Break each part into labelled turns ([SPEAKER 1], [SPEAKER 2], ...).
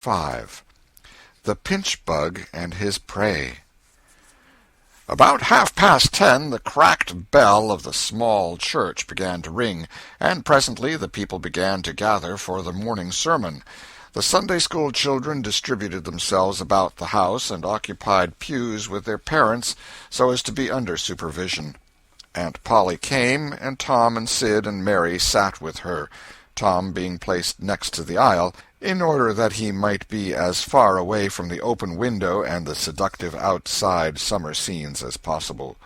[SPEAKER 1] 5. The Pinch-Bug and His Prey. About 10:30 the cracked bell of the small church began to ring, and presently the people began to gather for the morning sermon. The Sunday-school children distributed themselves about the house and occupied pews with their parents so as to be under supervision. Aunt Polly came, and Tom and Sid and Mary sat with her, Tom being placed next to the aisle, in order that he might be as far away from the open window and the seductive outside summer scenes as possible.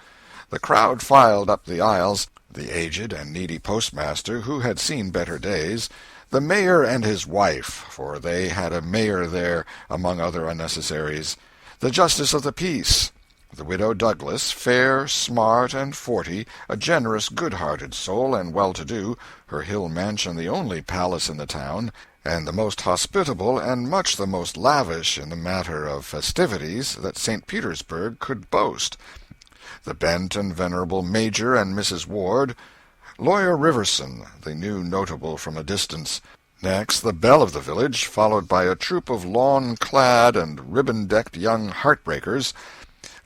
[SPEAKER 1] The crowd filed up the aisles, the aged and needy postmaster, who had seen better days, the mayor and his wife, for they had a mayor there among other unnecessaries, the justice of the peace, the widow Douglas, fair, smart, and 40, a generous, good-hearted soul and well-to-do, her hill mansion the only palace in the town, and the most hospitable and much the most lavish in the matter of festivities that St. Petersburg could boast, the bent and venerable Major and Mrs. Ward, Lawyer Riverson, the new notable from a distance, next the belle of the village, followed by a troop of lawn-clad and ribbon-decked young heartbreakers,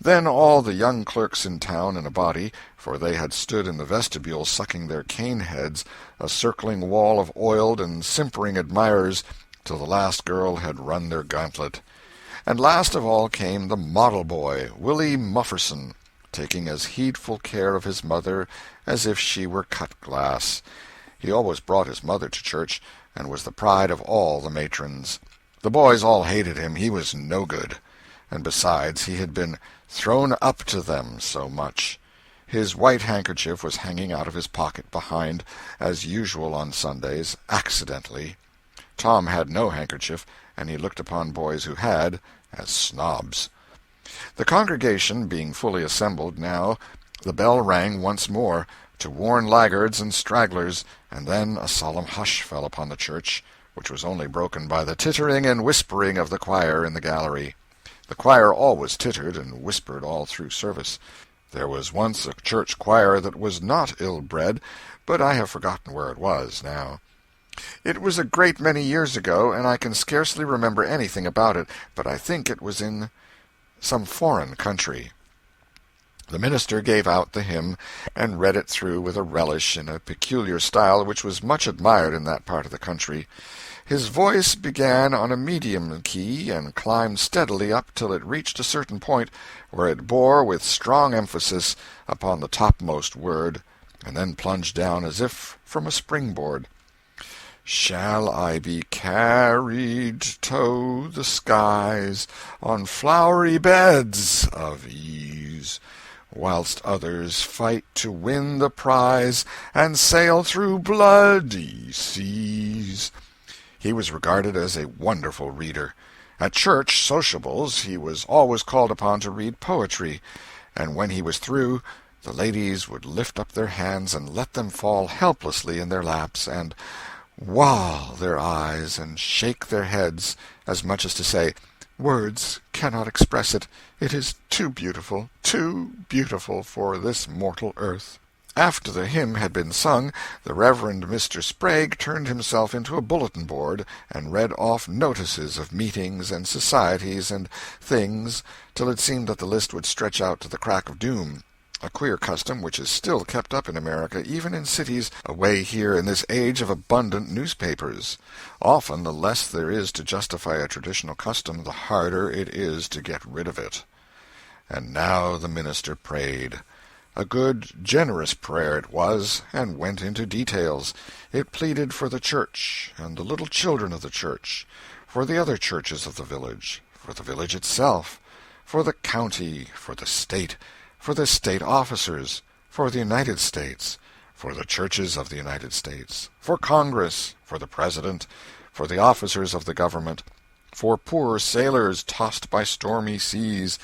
[SPEAKER 1] then all the young clerks in town in a body, for they had stood in the vestibule sucking their cane-heads, a circling wall of oiled and simpering admirers, till the last girl had run their gauntlet. And last of all came the model boy, Willie Mufferson, taking as heedful care of his mother as if she were cut glass. He always brought his mother to church, and was the pride of all the matrons. The boys all hated him, he was no good. And besides, he had been thrown up to them so much. His white handkerchief was hanging out of his pocket behind, as usual on Sundays, accidentally. Tom had no handkerchief, and he looked upon boys who had as snobs. The congregation being fully assembled now, the bell rang once more, to warn laggards and stragglers, and then a solemn hush fell upon the church, which was only broken by the tittering and whispering of the choir in the gallery. The choir always tittered and whispered all through service. There was once a church choir that was not ill-bred, but I have forgotten where it was now. It was a great many years ago, and I can scarcely remember anything about it, but I think it was in some foreign country. The minister gave out the hymn, and read it through with a relish in a peculiar style which was much admired in that part of the country. His voice began on a medium key and climbed steadily up till it reached a certain point, where it bore with strong emphasis upon the topmost word, and then plunged down as if from a springboard. Shall I be carried to the skies on flowery beds of ease, whilst others fight to win the prize and sail through bloody seas? He was regarded as a wonderful reader. At church sociables he was always called upon to read poetry, and when he was through, the ladies would lift up their hands and let them fall helplessly in their laps, and wall their eyes and shake their heads, as much as to say, "Words cannot express it. It is too beautiful for this mortal earth." After the hymn had been sung, the Reverend Mr. Sprague turned himself into a bulletin board, and read off notices of meetings and societies and things, till it seemed that the list would stretch out to the crack of doom. A queer custom which is still kept up in America, even in cities away here in this age of abundant newspapers. Often the less there is to justify a traditional custom, the harder it is to get rid of it. And now the minister prayed. A good, generous prayer it was, and went into details. It pleaded for the church, and the little children of the church, for the other churches of the village, for the village itself, for the county, for the state officers, for the United States, for the churches of the United States, for Congress, for the President, for the officers of the government, for poor sailors tossed by stormy seas,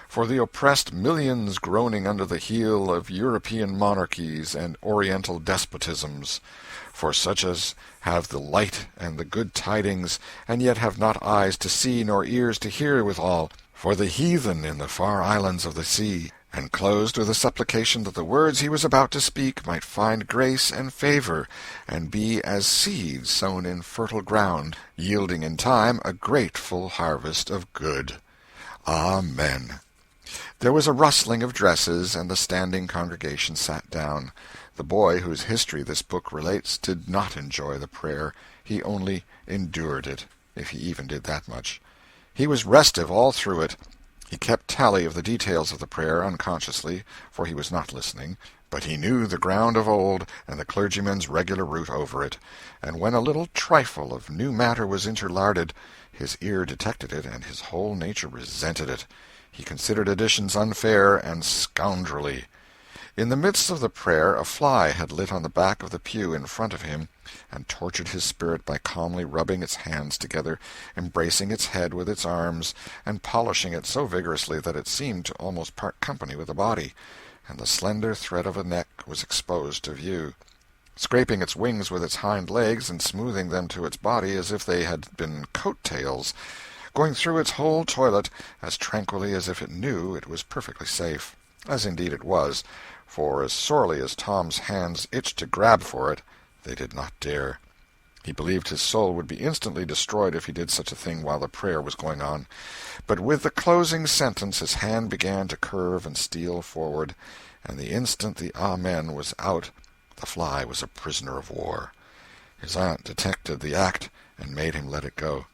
[SPEAKER 1] for the oppressed millions groaning under the heel of European monarchies and Oriental despotisms, for such as have the light and the good tidings, and yet have not eyes to see nor ears to hear withal, for the heathen in the far islands of the sea, and closed with a supplication that the words he was about to speak might find grace and favor, and be as seeds sown in fertile ground, yielding in time a grateful harvest of good. Amen. There was a rustling of dresses, and the standing congregation sat down. The boy whose history this book relates did not enjoy the prayer. He only endured it, if he even did that much. He was restive all through it. He kept tally of the details of the prayer unconsciously, for he was not listening, but he knew the ground of old and the clergyman's regular route over it, and when a little trifle of new matter was interlarded, his ear detected it, and his whole nature resented it. He considered additions unfair and scoundrelly. In the midst of the prayer a fly had lit on the back of the pew in front of him, and tortured his spirit by calmly rubbing its hands together, embracing its head with its arms, and polishing it so vigorously that it seemed to almost part company with the body, and the slender thread of a neck was exposed to view. Scraping its wings with its hind legs, and smoothing them to its body as if they had been coat-tails, going through its whole toilet as tranquilly as if it knew it was perfectly safe, as indeed it was, for as sorely as Tom's hands itched to grab for it, they did not dare. He believed his soul would be instantly destroyed if he did such a thing while the prayer was going on. But with the closing sentence his hand began to curve and steal forward, and the instant the Amen was out, the fly was a prisoner of war. His aunt detected the act and made him let it go.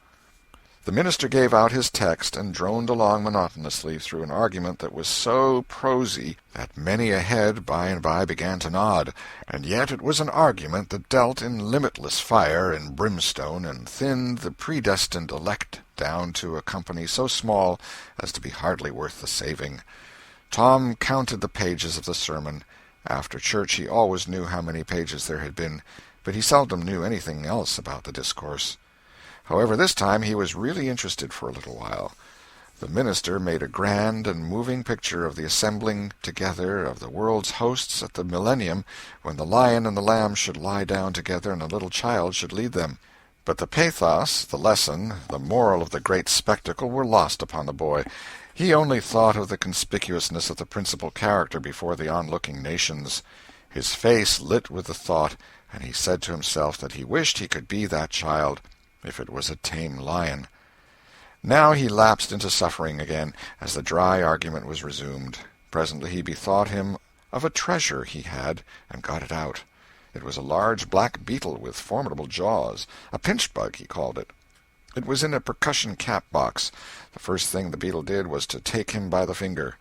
[SPEAKER 1] The minister gave out his text and droned along monotonously through an argument that was so prosy that many a head by and by began to nod, and yet it was an argument that dealt in limitless fire and brimstone and thinned the predestined elect down to a company so small as to be hardly worth the saving. Tom counted the pages of the sermon. After church he always knew how many pages there had been, but he seldom knew anything else about the discourse. However, this time he was really interested for a little while. The minister made a grand and moving picture of the assembling together of the world's hosts at the millennium, when the lion and the lamb should lie down together and a little child should lead them. But the pathos, the lesson, the moral of the great spectacle were lost upon the boy. He only thought of the conspicuousness of the principal character before the onlooking nations. His face lit with the thought, and he said to himself that he wished he could be that child, if it was a tame lion. Now he lapsed into suffering again, as the dry argument was resumed. Presently he bethought him of a treasure he had, and got it out. It was a large black beetle with formidable jaws, a pinch-bug he called it. It was in a percussion cap box. The first thing the beetle did was to take him by the finger.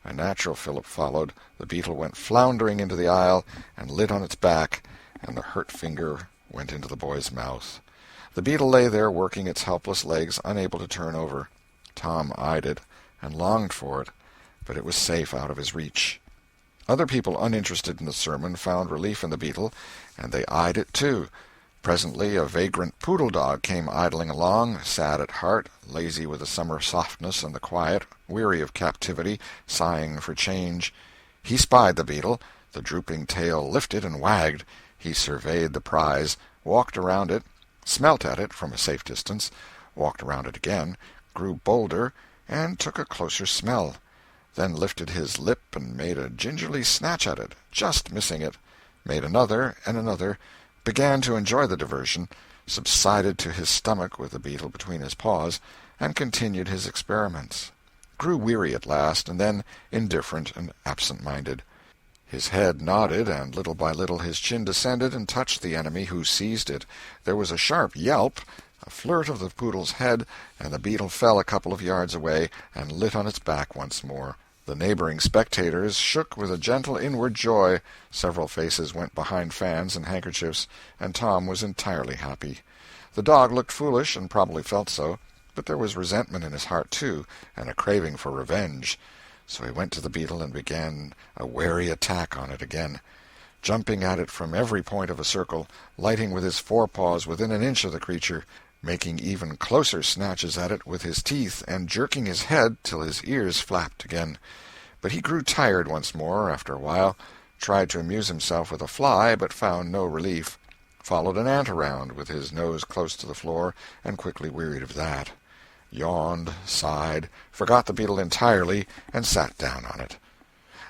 [SPEAKER 1] A natural fillip followed. The beetle went floundering into the aisle, and lit on its back, and the hurt finger went into the boy's mouth. The beetle lay there working its helpless legs, unable to turn over. Tom eyed it, and longed for it, but it was safe out of his reach. Other people uninterested in the sermon found relief in the beetle, and they eyed it too. Presently a vagrant poodle dog came idling along, sad at heart, lazy with the summer softness and the quiet, weary of captivity, sighing for change. He spied the beetle. The drooping tail lifted and wagged. He surveyed the prize, walked around it, smelt at it from a safe distance, walked around it again, grew bolder, and took a closer smell, then lifted his lip and made a gingerly snatch at it, just missing it, made another and another, began to enjoy the diversion, subsided to his stomach with the beetle between his paws, and continued his experiments. Grew weary at last, and then indifferent and absent-minded. His head nodded, and little by little his chin descended and touched the enemy, who seized it. There was a sharp yelp, a flirt of the poodle's head, and the beetle fell a couple of yards away and lit on its back once more. The neighboring spectators shook with a gentle inward joy. Several faces went behind fans and handkerchiefs, and Tom was entirely happy. The dog looked foolish, and probably felt so, but there was resentment in his heart, too, and a craving for revenge. So he went to the beetle and began a wary attack on it again, jumping at it from every point of a circle, lighting with his forepaws within an inch of the creature, making even closer snatches at it with his teeth, and jerking his head till his ears flapped again. But he grew tired once more after a while, tried to amuse himself with a fly, but found no relief, followed an ant around with his nose close to the floor, and quickly wearied of that, yawned, sighed, forgot the beetle entirely, and sat down on it.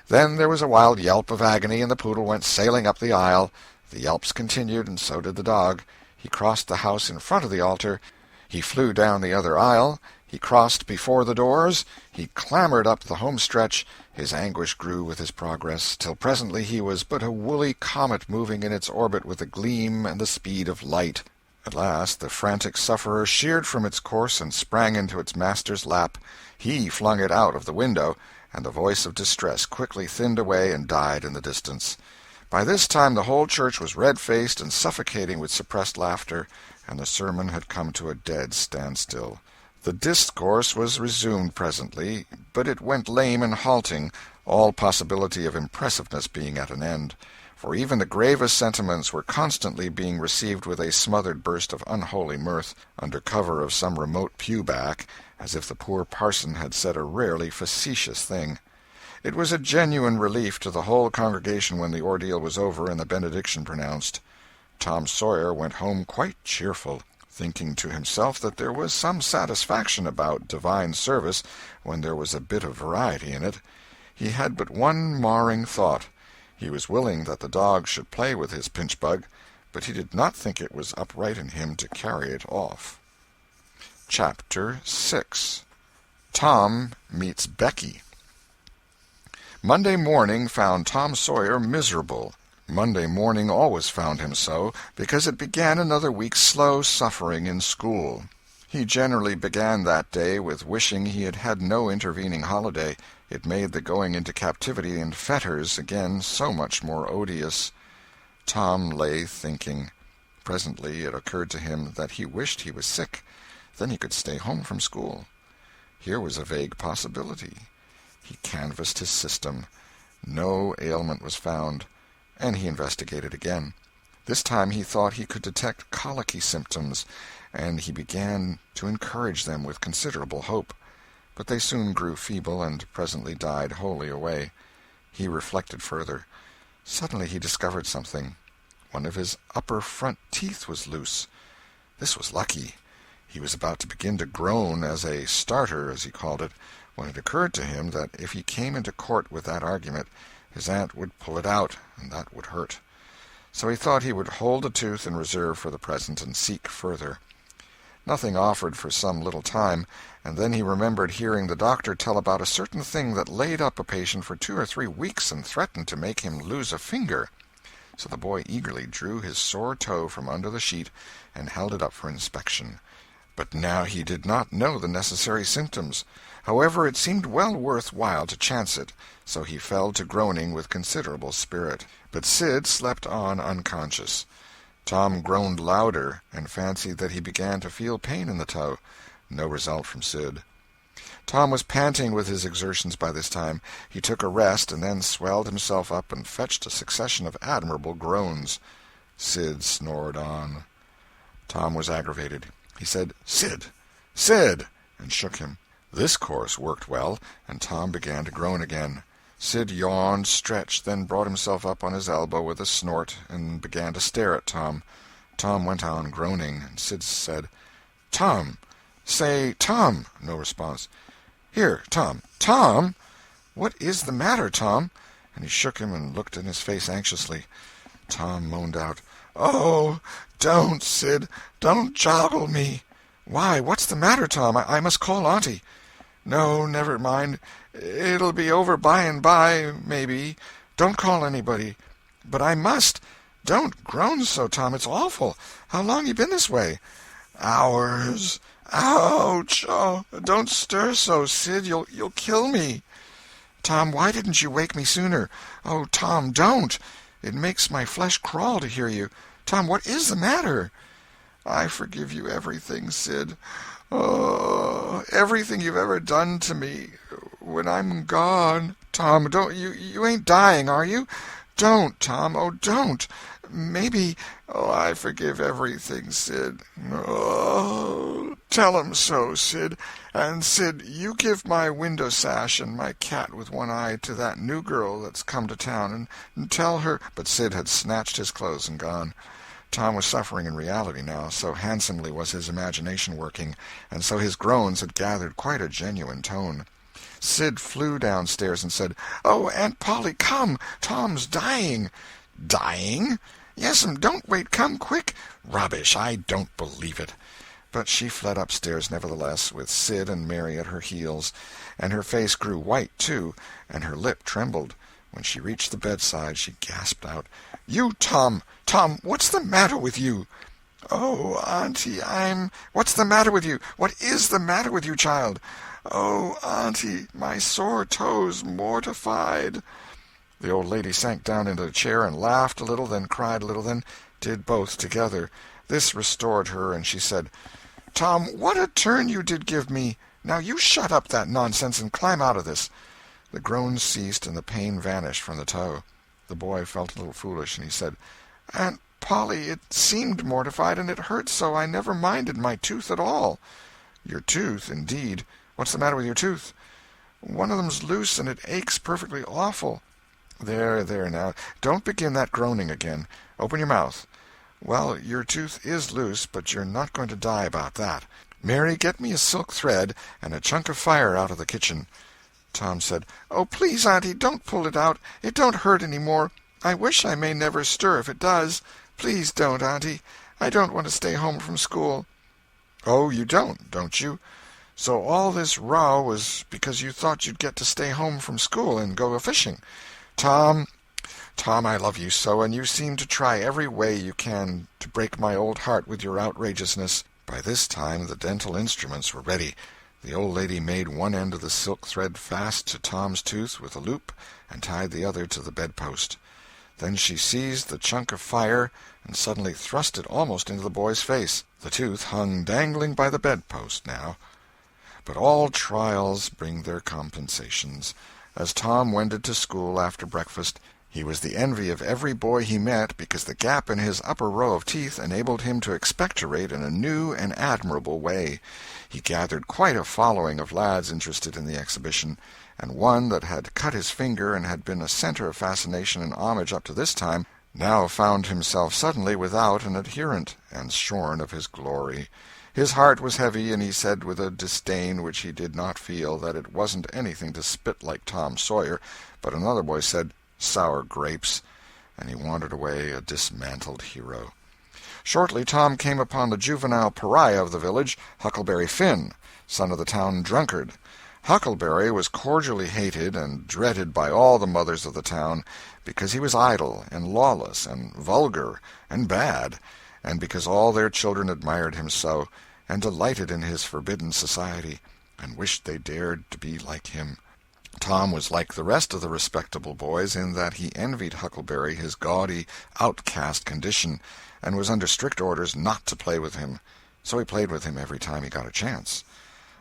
[SPEAKER 1] Then there was a wild yelp of agony, and the poodle went sailing up the aisle. The yelps continued, and so did the dog. He crossed the house in front of the altar. He flew down the other aisle. He crossed before the doors. He clambered up the home stretch. His anguish grew with his progress, till presently he was but a woolly comet moving in its orbit with the gleam and the speed of light. At last the frantic sufferer sheered from its course and sprang into its master's lap. He flung it out of the window, and the voice of distress quickly thinned away and died in the distance. By this time the whole church was red-faced and suffocating with suppressed laughter, and the sermon had come to a dead standstill. The discourse was resumed presently, but it went lame and halting, all possibility of impressiveness being at an end, for even the gravest sentiments were constantly being received with a smothered burst of unholy mirth, under cover of some remote pew-back, as if the poor parson had said a rarely facetious thing. It was a genuine relief to the whole congregation when the ordeal was over and the benediction pronounced. Tom Sawyer went home quite cheerful, thinking to himself that there was some satisfaction about divine service when there was a bit of variety in it. He had but one marring thought. He was willing that the dog should play with his pinchbug, but he did not think it was upright in him to carry it off. Chapter 6. Tom Meets Becky. Monday morning found Tom Sawyer miserable. Monday morning always found him so, because it began another week's slow suffering in school. He generally began that day with wishing he had had no intervening holiday. It made the going into captivity and fetters again so much more odious. Tom lay thinking. Presently it occurred to him that he wished he was sick. Then he could stay home from school. Here was a vague possibility. He canvassed his system. No ailment was found, and he investigated again. This time he thought he could detect colicky symptoms, and he began to encourage them with considerable hope. But they soon grew feeble and presently died wholly away. He reflected further. Suddenly he discovered something. One of his upper front teeth was loose. This was lucky. He was about to begin to groan as a starter, as he called it, when it occurred to him that if he came into court with that argument, his aunt would pull it out, and that would hurt. So he thought he would hold the tooth in reserve for the present and seek further. Nothing offered for some little time, and then he remembered hearing the doctor tell about a certain thing that laid up a patient for 2 or 3 weeks and threatened to make him lose a finger. So the boy eagerly drew his sore toe from under the sheet and held it up for inspection. But now he did not know the necessary symptoms. However, it seemed well worth while to chance it, so he fell to groaning with considerable spirit. But Sid slept on unconscious. Tom groaned louder, and fancied that he began to feel pain in the toe. No result from Sid. Tom was panting with his exertions by this time. He took a rest, and then swelled himself up and fetched a succession of admirable groans. Sid snored on. Tom was aggravated. He said, "Sid! Sid!" and shook him. This course worked well, and Tom began to groan again. Sid yawned, stretched, then brought himself up on his elbow with a snort, and began to stare at Tom. Tom went on groaning, and Sid said, "Tom! Say, Tom!" No response. "Here, Tom! Tom! What is the matter, Tom?" And he shook him and looked in his face anxiously. Tom moaned out, "Oh, don't, Sid! Don't joggle me!" "Why, what's the matter, Tom? I must call Auntie." "No, never mind. It'll be over by and by, maybe. Don't call anybody." "But I must. Don't groan so, Tom. It's awful. How long you been this way?" "Hours. Ouch! Oh, don't stir so, Sid. You'll kill me." "Tom, why didn't you wake me sooner? Oh, Tom, don't. It makes my flesh crawl to hear you. Tom, what is the matter?" "I forgive you everything, Sid. Oh, everything you've ever done to me. When I'm gone." "Tom, don't you ain't dying, are you? Don't, Tom. Oh, don't. Maybe—" "Oh, I forgive everything, Sid. Oh, tell 'em so, Sid. And, Sid, you give my window sash and my cat with one eye to that new girl that's come to town, and tell her—" But Sid had snatched his clothes and gone. Tom was suffering in reality now, so handsomely was his imagination working, and so his groans had gathered quite a genuine tone. Sid flew downstairs and said, "Oh, Aunt Polly, come! Tom's dying." "Dying?" "Yes'm, don't wait, come quick." "Rubbish, I don't believe it." But she fled upstairs nevertheless, with Sid and Mary at her heels, and her face grew white, too, and her lip trembled. When she reached the bedside, she gasped out, "You, Tom! Tom, what's the matter with you?" "Oh, Auntie, What's the matter with you? What is the matter with you, child?" "Oh, Auntie, my sore toes mortified." The old lady sank down into a chair and laughed a little, then cried a little, then did both together. This restored her, and she said, "Tom, what a turn you did give me! Now you shut up that nonsense and climb out of this." The groans ceased and the pain vanished from the toe. The boy felt a little foolish, and he said, "Aunt Polly, it seemed mortified, and it hurt so I never minded my tooth at all." "Your tooth, indeed! What's the matter with your tooth?" "One of them's loose, and it aches perfectly awful." There, now, don't begin that groaning again. Open your mouth. "Well, your tooth is loose, but you're not going to die about that. Mary, get me a silk thread and a chunk of fire out of the kitchen." Tom said, "Oh, please, Auntie, don't pull it out. It don't hurt any more. I wish I may never stir if it does. Please don't, Auntie. I don't want to stay home from school." "Oh, you don't you? So all this row was because you thought you'd get to stay home from school and go a-fishing. Tom, I love you so, and you seem to try every way you can to break my old heart with your outrageousness." By this time the dental instruments were ready. The old lady made one end of the silk thread fast to Tom's tooth with a loop and tied the other to the bedpost. Then she seized the chunk of fire and suddenly thrust it almost into the boy's face. The tooth hung dangling by the bedpost now. But all trials bring their compensations. As Tom wended to school after breakfast, he was the envy of every boy he met because the gap in his upper row of teeth enabled him to expectorate in a new and admirable way. He gathered quite a following of lads interested in the exhibition, and one that had cut his finger and had been a center of fascination and homage up to this time, now found himself suddenly without an adherent, and shorn of his glory. His heart was heavy, and he said with a disdain which he did not feel that it wasn't anything to spit like Tom Sawyer, but another boy said, "Sour grapes," and he wandered away a dismantled hero. Shortly Tom came upon the juvenile pariah of the village, Huckleberry Finn, son of the town drunkard. Huckleberry was cordially hated and dreaded by all the mothers of the town, because he was idle and lawless and vulgar and bad, and because all their children admired him so, and delighted in his forbidden society, and wished they dared to be like him. Tom was like the rest of the respectable boys in that he envied Huckleberry his gaudy, outcast condition, and was under strict orders not to play with him. So he played with him every time he got a chance.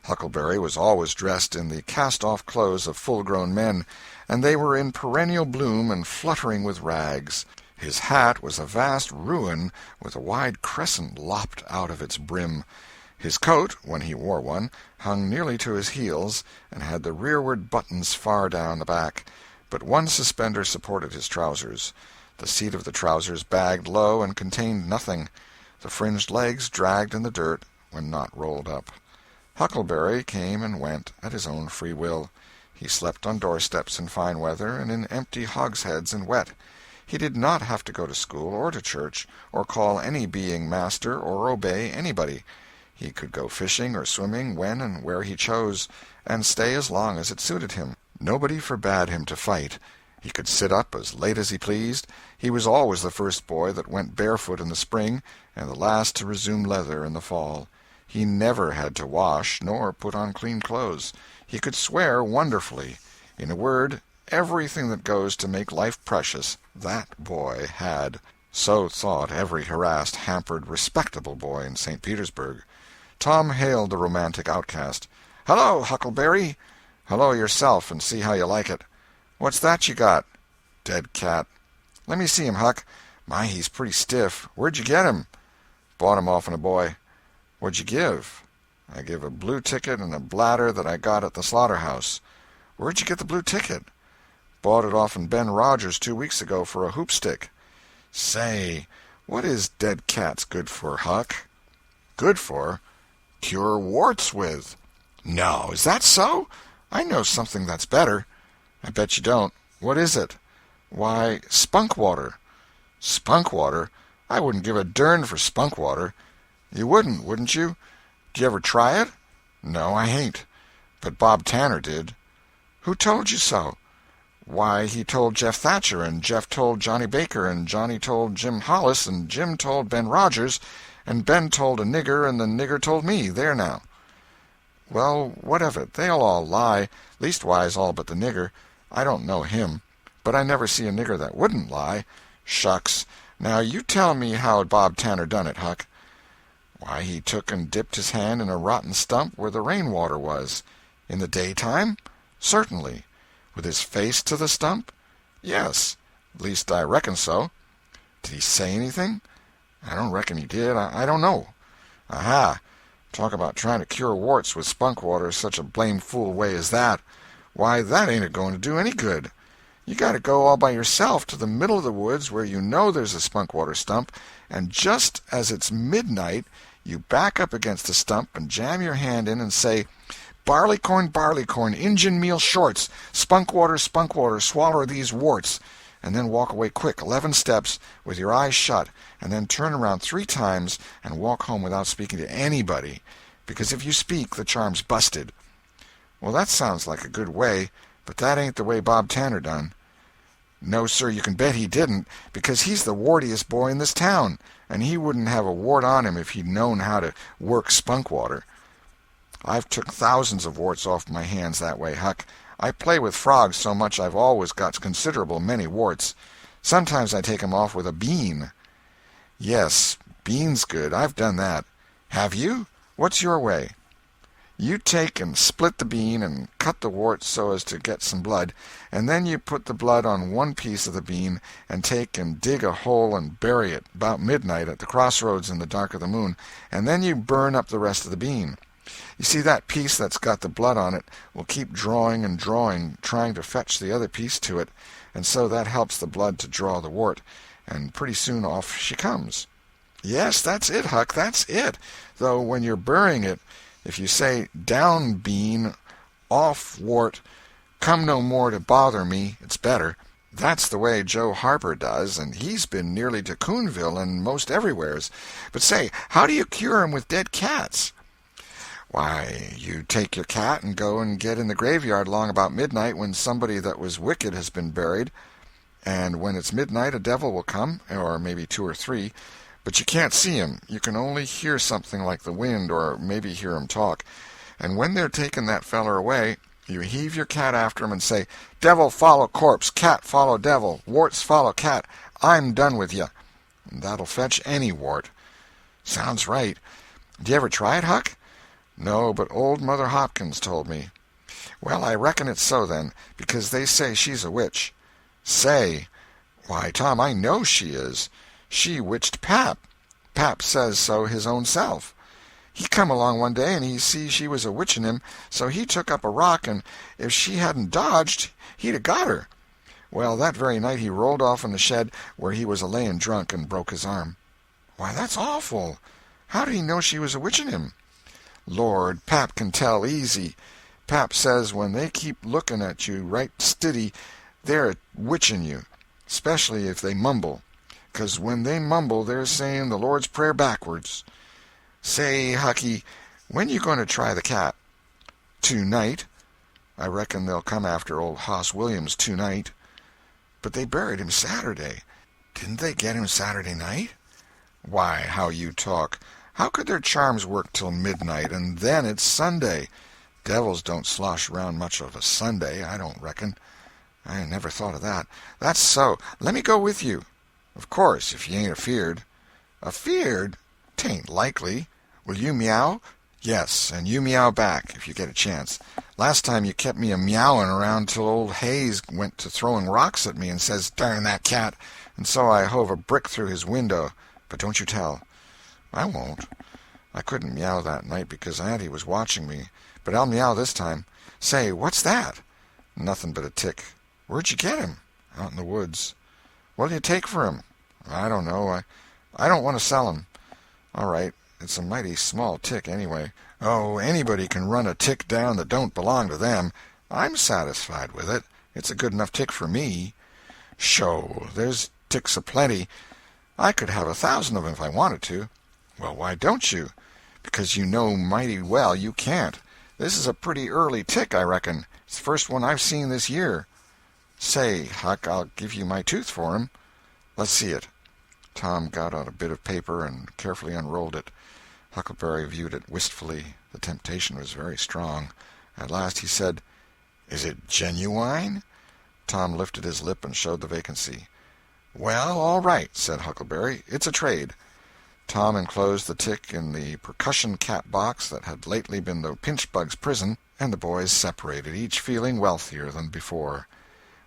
[SPEAKER 1] Huckleberry was always dressed in the cast-off clothes of full-grown men, and they were in perennial bloom and fluttering with rags. His hat was a vast ruin with a wide crescent lopped out of its brim. His coat, when he wore one, hung nearly to his heels, and had the rearward buttons far down the back, but one suspender supported his trousers. The seat of the trousers bagged low and contained nothing. The fringed legs dragged in the dirt when not rolled up. Huckleberry came and went at his own free will. He slept on doorsteps in fine weather and in empty hogsheads in wet. He did not have to go to school or to church, or call any being master, or obey anybody. He could go fishing or swimming when and where he chose, and stay as long as it suited him. Nobody forbade him to fight. He could sit up as late as he pleased. He was always the first boy that went barefoot in the spring, and the last to resume leather in the fall. He never had to wash nor put on clean clothes. He could swear wonderfully. In a word, everything that goes to make life precious, that boy had. So thought every harassed, hampered, respectable boy in St. Petersburg. Tom hailed the romantic outcast. "Hello, Huckleberry." "Hello yourself, and see how you like it." "What's that you got?" "Dead cat." "Let me see him, Huck. My, he's pretty stiff. Where'd you get him?" "Bought him off a boy." "What'd you give?" "I give a blue ticket and a bladder that I got at the slaughterhouse." "Where'd you get the blue ticket?" "Bought it off'n Ben Rogers 2 weeks ago for a hoopstick." "Say, what is dead cats good for, Huck?" "Good for? Cure warts with." "No, is that so? I know something that's better." "I bet you don't. What is it?" "Why, spunk water." "Spunk water? I wouldn't give a dern for spunk water." "You wouldn't you? Did you ever try it?" "No, I hain't. But Bob Tanner did." "Who told you so?" "Why, he told Jeff Thatcher, and Jeff told Johnny Baker, and Johnny told Jim Hollis, and Jim told Ben Rogers, and Ben told a nigger, and the nigger told me. There now." "Well, what of it? They'll all lie. Leastwise, all but the nigger. I don't know him. But I never see a nigger that wouldn't lie." "Shucks! Now you tell me how Bob Tanner done it, Huck." "Why, he took and dipped his hand in a rotten stump where the rain-water was." "In the daytime?" "Certainly." "With his face to the stump?" "Yes. Least I reckon so." "Did he say anything?" "I don't reckon he did. I don't know." "Aha! Talk about trying to cure warts with spunk water such a blame fool way as that. Why, that ain't a-going to do any good. You got to go all by yourself to the middle of the woods where you know there's a spunk water stump, and just as it's midnight you back up against the stump and jam your hand in and say, 'Barleycorn, barleycorn, Injun meal shorts, spunk water, swaller these warts,' and then walk away quick 11 steps with your eyes shut, and then turn around 3 times and walk home without speaking to anybody, because if you speak the charm's busted." "Well, that sounds like a good way, but that ain't the way Bob Tanner done." "No, sir, you can bet he didn't, because he's the wartiest boy in this town, and he wouldn't have a wart on him if he'd known how to work spunk water. I've took thousands of warts off my hands that way, Huck. I play with frogs so much I've always got considerable many warts. Sometimes I take 'em off with a bean." "Yes, bean's good. I've done that." "Have you? What's your way?" "You take and split the bean and cut the wart so as to get some blood, and then you put the blood on one piece of the bean and take and dig a hole and bury it about midnight at the crossroads in the dark of the moon, and then you burn up the rest of the bean. You see, that piece that's got the blood on it will keep drawing and drawing, trying to fetch the other piece to it, and so that helps the blood to draw the wart, and pretty soon off she comes." "Yes, that's it, Huck, that's it. Though when you're burying it, if you say, 'Down bean, off wart, come no more to bother me,' it's better. That's the way Joe Harper does, and he's been nearly to Coonville and most everywheres. But say, how do you cure 'em with dead cats?" "Why, you take your cat and go and get in the graveyard long about midnight when somebody that was wicked has been buried. And when it's midnight a devil will come, or maybe 2 or 3, but you can't see 'em. You can only hear something like the wind, or maybe hear 'em talk. And when they're taking that feller away, you heave your cat after 'em and say, 'Devil follow corpse, cat follow devil, warts follow cat, I'm done with you.' And that'll fetch any wart." "Sounds right. Did you ever try it, Huck?" "No, but old Mother Hopkins told me." "Well, I reckon it's so, then, because they say she's a witch." "Say! Why, Tom, I know she is. She witched Pap. Pap says so his own self. He come along one day and he see she was a-witching him, so he took up a rock, and if she hadn't dodged, he'd a got her. Well, that very night he rolled off in the shed where he was a-layin' drunk and broke his arm." "Why, that's awful. How did he know she was a-witching him?" "Lord, Pap can tell easy. Pap says when they keep looking at you right stiddy, they're witching you, especially if they mumble. 'Cause when they mumble they're saying the Lord's Prayer backwards." "Say, Hucky, when you going to try the cat?" "Tonight. I reckon they'll come after old Hoss Williams tonight." "But they buried him Saturday. Didn't they get him Saturday night?" "Why, how you talk. How could their charms work till midnight, and then it's Sunday? Devils don't slosh around much of a Sunday, I don't reckon." "I never thought of that." "That's so. Let me go with you." "Of course, if you ain't afeard." "Afeard? 'Tain't likely. Will you meow?" "Yes, and you meow back, if you get a chance. Last time you kept me a-meowing around till old Hayes went to throwing rocks at me and says, 'Darn that cat,' and so I hove a brick through his window. But don't you tell." "I won't. I couldn't meow that night because Auntie was watching me, but I'll meow this time. Say, what's that?" "Nothing but a tick." "Where'd you get him?" "Out in the woods." "What'll you take for him?" "I don't know. I don't want to sell him." "All right. It's a mighty small tick, anyway." "Oh, anybody can run a tick down that don't belong to them. I'm satisfied with it. It's a good enough tick for me. Sho, there's ticks a-plenty. I could have 1,000 of 'em if I wanted to. Well, why don't you? Because you know mighty well you can't. This is a pretty early tick, I reckon. It's the first one I've seen this year. Say, Huck, I'll give you my tooth for him. Let's see it. Tom got out a bit of paper and carefully unrolled it. Huckleberry viewed it wistfully. The temptation was very strong. At last he said, "Is it genuine?" Tom lifted his lip and showed the vacancy. "Well, all right," said Huckleberry. "It's a trade." Tom enclosed the tick in the percussion cap box that had lately been the pinchbug's prison, and the boys separated, each feeling wealthier than before.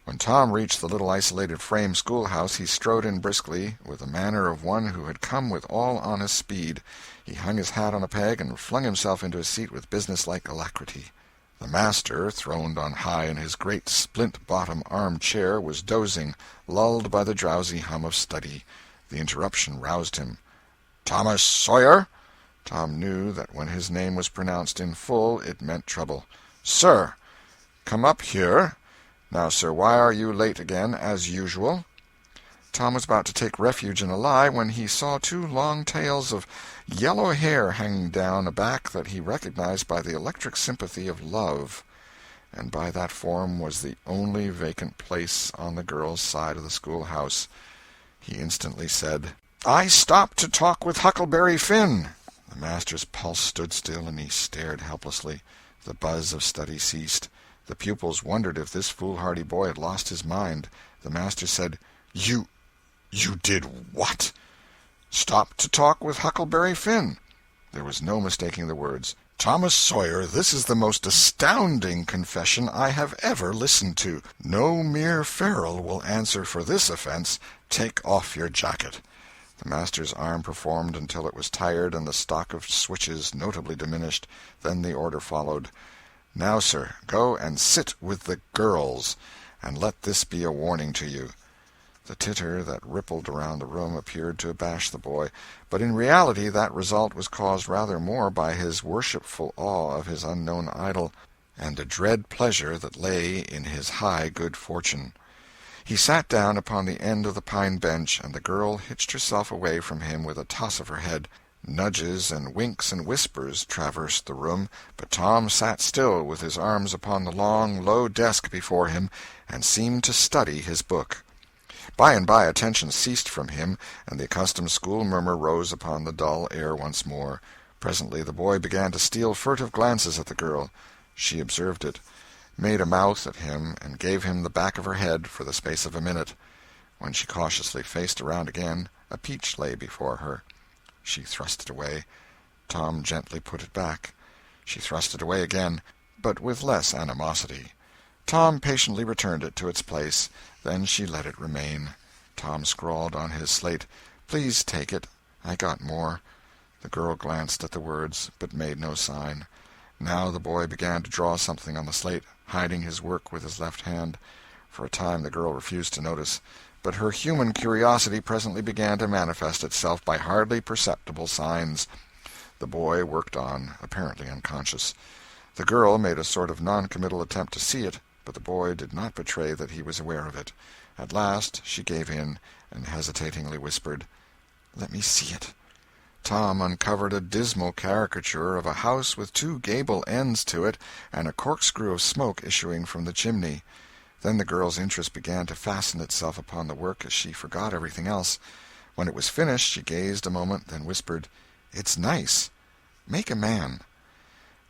[SPEAKER 1] When Tom reached the little isolated frame schoolhouse, he strode in briskly, with the manner of one who had come with all honest speed. He hung his hat on a peg and flung himself into his seat with businesslike alacrity. The master, throned on high in his great splint-bottom arm-chair, was dozing, lulled by the drowsy hum of study. The interruption roused him. "Thomas Sawyer?" Tom knew that when his name was pronounced in full it meant trouble. "Sir." "Come up here. Now, sir, why are you late again, as usual?" Tom was about to take refuge in a lie when he saw 2 long tails of yellow hair hanging down a back that he recognized by the electric sympathy of love. And by that form was the only vacant place on the girl's side of the schoolhouse. He instantly said, "I stopped to talk with Huckleberry Finn." The master's pulse stood still, and he stared helplessly. The buzz of study ceased. The pupils wondered if this foolhardy boy had lost his mind. The master said, You did what?" "Stopped to talk with Huckleberry Finn." There was no mistaking the words. "Thomas Sawyer, this is the most astounding confession I have ever listened to. No mere ferule will answer for this offense. Take off your jacket." The master's arm performed until it was tired and the stock of switches notably diminished. Then the order followed. "Now, sir, go and sit with the girls, and let this be a warning to you." The titter that rippled around the room appeared to abash the boy, but in reality that result was caused rather more by his worshipful awe of his unknown idol, and the dread pleasure that lay in his high good fortune. He sat down upon the end of the pine bench, and the girl hitched herself away from him with a toss of her head. Nudges and winks and whispers traversed the room, but Tom sat still with his arms upon the long, low desk before him, and seemed to study his book. By and by attention ceased from him, and the accustomed school murmur rose upon the dull air once more. Presently the boy began to steal furtive glances at the girl. She observed it, made a mouth at him, and gave him the back of her head for the space of a minute. When she cautiously faced around again, a peach lay before her. She thrust it away. Tom gently put it back. She thrust it away again, but with less animosity. Tom patiently returned it to its place. Then she let it remain. Tom scrawled on his slate, "Please take it. I got more." The girl glanced at the words, but made no sign. Now the boy began to draw something on the slate, hiding his work with his left hand. For a time the girl refused to notice, but her human curiosity presently began to manifest itself by hardly perceptible signs. The boy worked on, apparently unconscious. The girl made a sort of non-committal attempt to see it, but the boy did not betray that he was aware of it. At last she gave in, and hesitatingly whispered, "Let me see it." Tom uncovered a dismal caricature of a house with 2 gable ends to it, and a corkscrew of smoke issuing from the chimney. Then the girl's interest began to fasten itself upon the work as she forgot everything else. When it was finished she gazed a moment, then whispered, "It's nice. Make a man."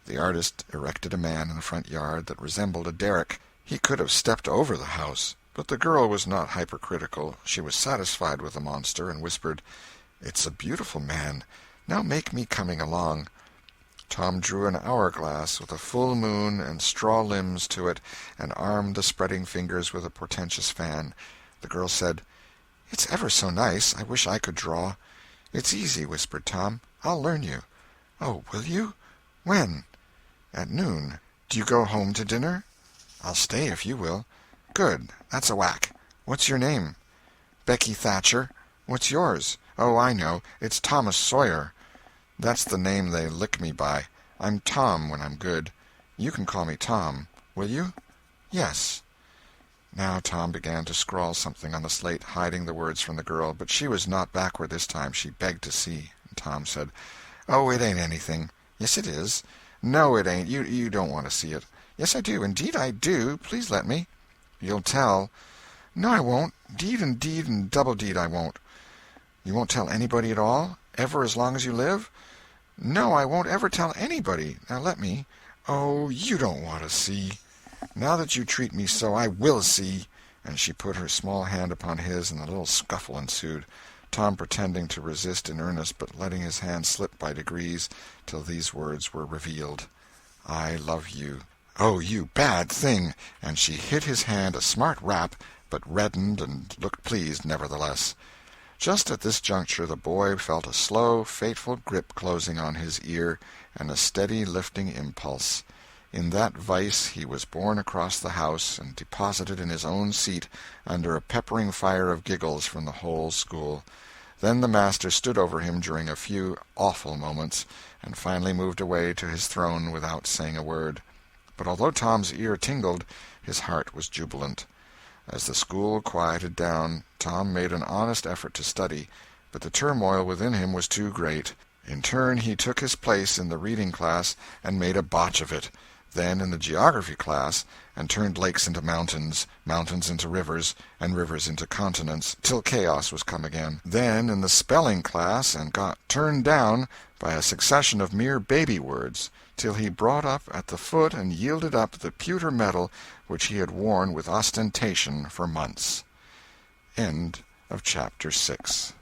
[SPEAKER 1] The artist erected a man in the front yard that resembled a derrick. He could have stepped over the house, but the girl was not hypercritical. She was satisfied with the monster, and whispered, "It's a beautiful man. Now make me coming along." Tom drew an hourglass with a full moon and straw limbs to it, and armed the spreading fingers with a portentous fan. The girl said, "It's ever so nice. I wish I could draw." "It's easy," whispered Tom. "I'll learn you." "Oh, will you? When?" "At noon. Do you go home to dinner?" "I'll stay if you will." "Good. That's a whack. What's your name?" "Becky Thatcher." "What's yours?" "Oh, I know. It's Thomas Sawyer." "That's the name they lick me by. I'm Tom when I'm good. You can call me Tom. Will you?" "Yes." Now Tom began to scrawl something on the slate, hiding the words from the girl, but she was not backward this time. She begged to see. And Tom said, "Oh, it ain't anything." "Yes, it is." "No, it ain't. You don't want to see it." "Yes, I do. Indeed, I do. Please let me." "You'll tell." "No, I won't. Deed and double deed I won't." "You won't tell anybody at all? Ever as long as you live?" "No, I won't ever tell anybody. Now let me." "Oh, you don't want to see." "Now that you treat me so, I will see." And she put her small hand upon his, and a little scuffle ensued, Tom pretending to resist in earnest, but letting his hand slip by degrees till these words were revealed: "I love you." "Oh, you bad thing!" And she hit his hand a smart rap, but reddened and looked pleased nevertheless. Just at this juncture the boy felt a slow, fateful grip closing on his ear, and a steady lifting impulse. In that vice he was borne across the house and deposited in his own seat, under a peppering fire of giggles from the whole school. Then the master stood over him during a few awful moments, and finally moved away to his throne without saying a word. But although Tom's ear tingled, his heart was jubilant. As the school quieted down, Tom made an honest effort to study, but the turmoil within him was too great. In turn he took his place in the reading class and made a botch of it, then in the geography class, and turned lakes into mountains, mountains into rivers, and rivers into continents, till chaos was come again. Then in the spelling class, and got turned down by a succession of mere baby words, till he brought up at the foot and yielded up the pewter medal which he had worn with ostentation for months. End of chapter 6.